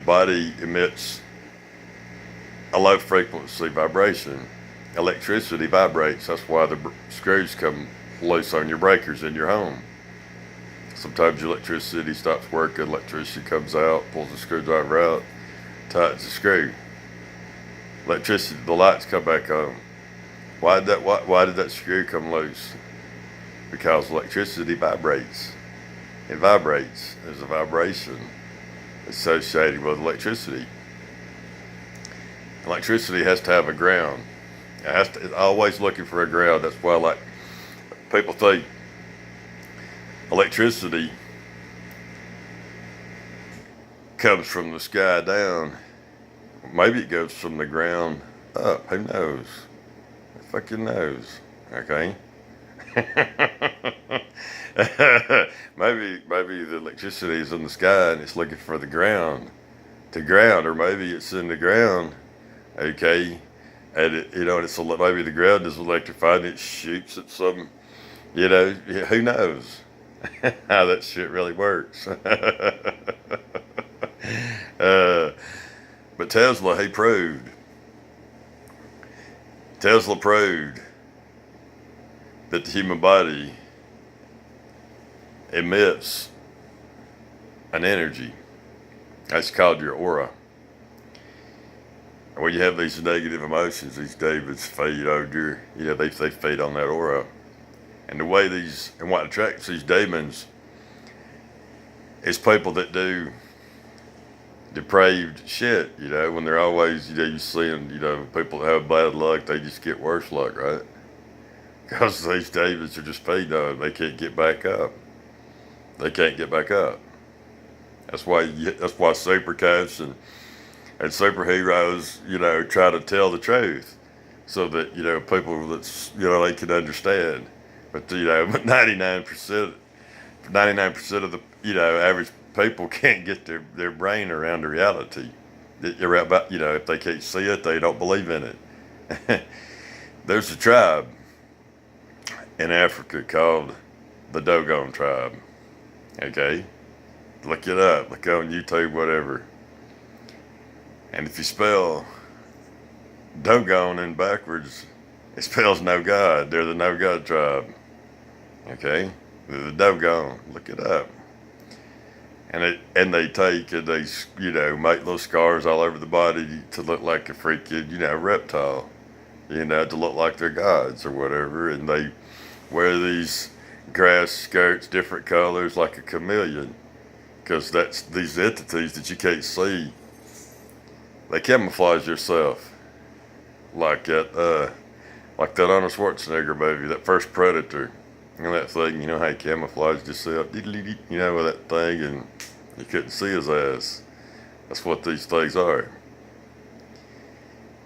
body emits a low frequency vibration. Electricity vibrates. That's why the screws come loose on your breakers in your home. Sometimes your electricity stops working, electricity comes out, pulls the screwdriver out, tightens the screw. Electricity, the lights come back on. Why did that screw come loose? Because electricity vibrates. It vibrates. There's a vibration associated with electricity. Electricity has to have a ground. It's always looking for a ground. That's why, like, people think electricity comes from the sky down. Maybe it goes from the ground up. Who knows? Who fucking knows? Okay. maybe the electricity is in the sky and it's looking for the ground to ground, or maybe it's in the ground. Okay. And it's maybe the ground is electrified and it shoots at some, who knows how that shit really works. But Tesla proved that the human body emits an energy. That's called your aura. When you have these negative emotions, these demons feed on they feed on that aura. And what attracts these demons is people that do depraved shit, when they're always, you see them, people that have bad luck, they just get worse luck, right? Because these demons are just feeding on them. They can't get back up. They can't get back up. That's why supercoach and superheroes, try to tell the truth so that, people they can understand. But, but 99% of the, average people can't get their brain around the reality. If they can't see it, they don't believe in it. There's a tribe in Africa called the Dogon tribe. Okay? Look it up. Look on YouTube, whatever. And if you spell Dogon in backwards, it spells no God. They're the no God tribe. Okay? They're the Dogon. Look it up. And they take and they, make little scars all over the body to look like a freaking, reptile. To look like they're gods or whatever. And they wear these grass skirts, different colors, like a chameleon. Because that's these entities that you can't see. They camouflage themselves. Like that Arnold Schwarzenegger movie, that first Predator. That thing, how he camouflaged himself, with that thing, and you couldn't see his ass. That's what these things are.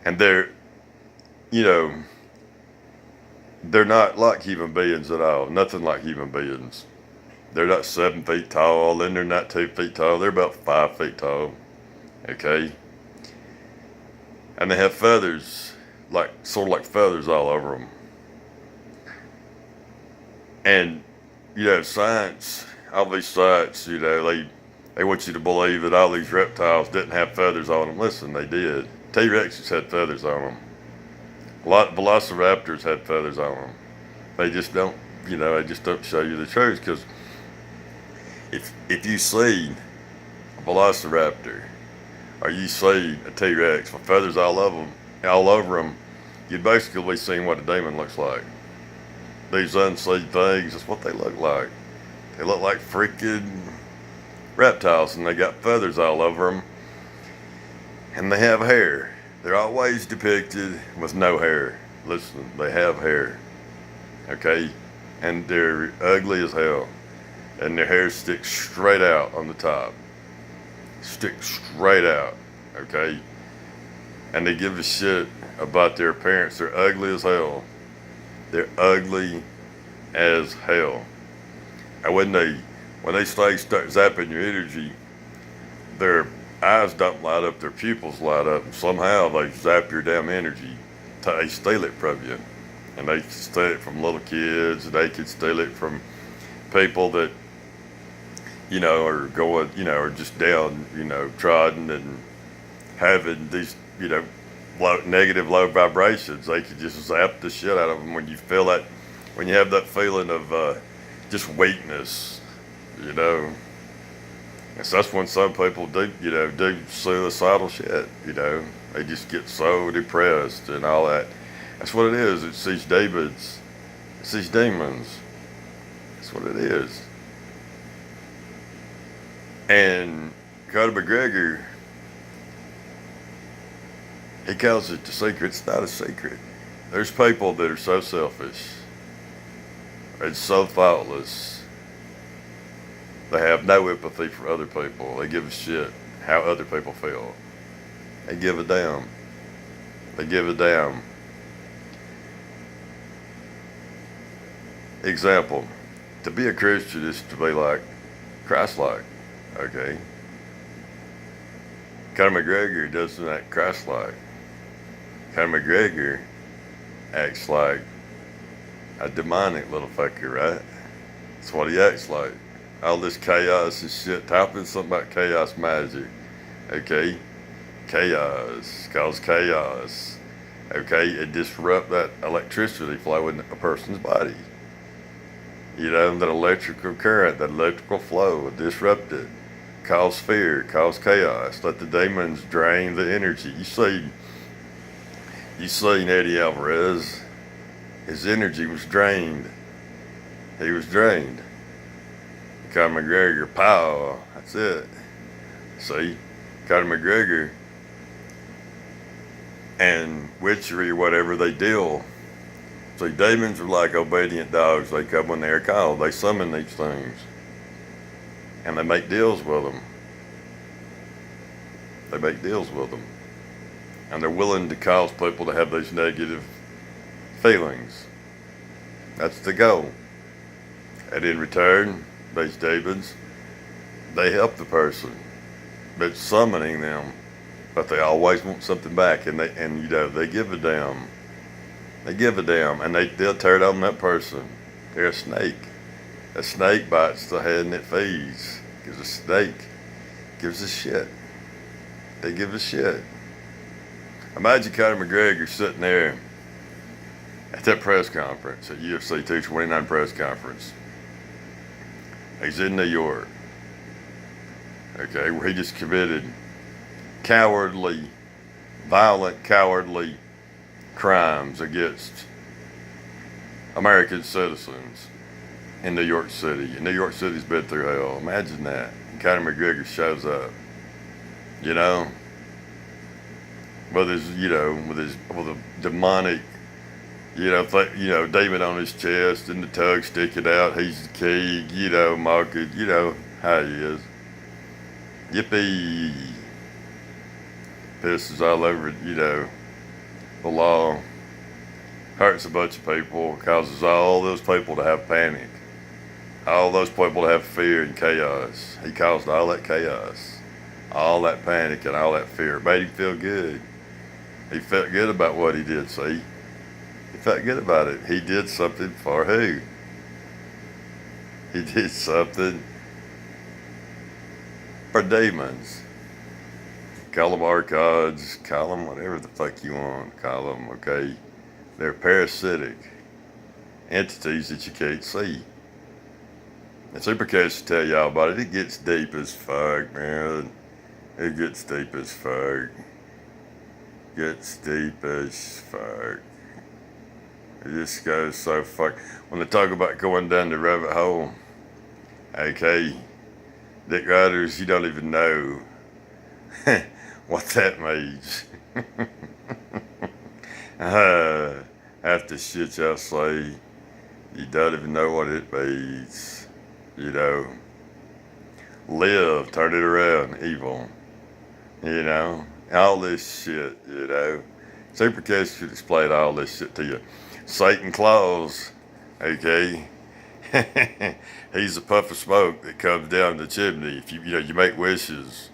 And they're not like human beings at all. Nothing like human beings. They're not 7 feet tall, and they're not 2 feet tall. They're about 5 feet tall. Okay? And they have feathers, sort of like feathers all over them. And, science, all these science, they want you to believe that all these reptiles didn't have feathers on them. Listen, they did. T-Rexes had feathers on them. A lot of velociraptors had feathers on them. They just don't, show you the truth. Because if you see a velociraptor, or you see a T-Rex with feathers all over them, you'd basically be seeing what a demon looks like. These unseen things, that's what they look like. They look like freaking reptiles, and they got feathers all over them, and they have hair. They're always depicted with no hair. Listen, they have hair, okay? And they're ugly as hell, and their hair sticks straight out on the top. Sticks straight out, okay? And they give a shit about their appearance. They're ugly as hell. They're ugly as hell. And when they start zapping your energy, their eyes don't light up, their pupils light up, and somehow they zap your damn energy. They steal it from you. And they steal it from little kids, and they can steal it from people that, or going, or just down, trodden and having these, negative low vibrations. They can just zap the shit out of them when you feel that, when you have that feeling of just weakness, you know. And so that's when some people do suicidal shit, They just get so depressed and all that. That's what it is. It's these demons. It's these demons. That's what it is. And Conor McGregor, he calls it the secret. It's not a secret. There's people that are so selfish and so thoughtless. They have no empathy for other people. They give a shit how other people feel. They give a damn. They give a damn. Example, to be a Christian is to be like Christ-like, okay? Conor McGregor doesn't act Christ-like. Conor McGregor acts like a demonic little fucker, right? That's what he acts like. All this chaos and shit. Type in something about chaos magic, okay? Chaos, cause chaos, okay? It disrupt that electricity flow in a person's body. That electrical current, that electrical flow, disrupt it, cause fear, cause chaos, let the demons drain the energy. You seen Eddie Alvarez, his energy was drained. He was drained. Conor McGregor, pow, that's it. See, Conor McGregor and witchery or whatever, they deal. See, demons are like obedient dogs. They come when they're called. They summon these things. And they make deals with them. They make deals with them. And they're willing to cause people to have these negative feelings. That's the goal. And in return, these demons, they help the person. But summoning them. But they always want something back. And they give a damn. They give a damn, and they'll tear down that person. They're a snake. A snake bites the hand it feeds. Because a snake gives a shit. They give a shit. Imagine Conor McGregor sitting there at that press conference, at UFC 229 press conference. He's in New York. Okay, where he just committed violent, cowardly crimes against American citizens in New York City. And New York City's been through hell. Imagine that. And Conor McGregor shows up, with a demonic, demon on his chest and the tongue sticking out. He's the king, mocking, how he is. Yippee. Pisses all over, the law, hurts a bunch of people, causes all those people to have panic, all those people to have fear and chaos. He caused all that chaos, all that panic and all that fear. It made him feel good. He felt good about what he did, see? He felt good about it. He did something for who? He did something for demons. Call them archons, call them whatever the fuck you want, call them, okay? They're parasitic entities that you can't see. And Supercast will tell y'all about it. It gets deep as fuck, man. It gets deep as fuck. Gets deep as fuck. It just goes so fuck. When they talk about going down the rabbit hole, okay, Dick Riders, you don't even know what that means. Half the shit y'all say, you don't even know what it means. Live, turn it around, evil. All this shit, Supercast should explain all this shit to you. Satan Claus, okay? He's a puff of smoke that comes down the chimney. If you make wishes,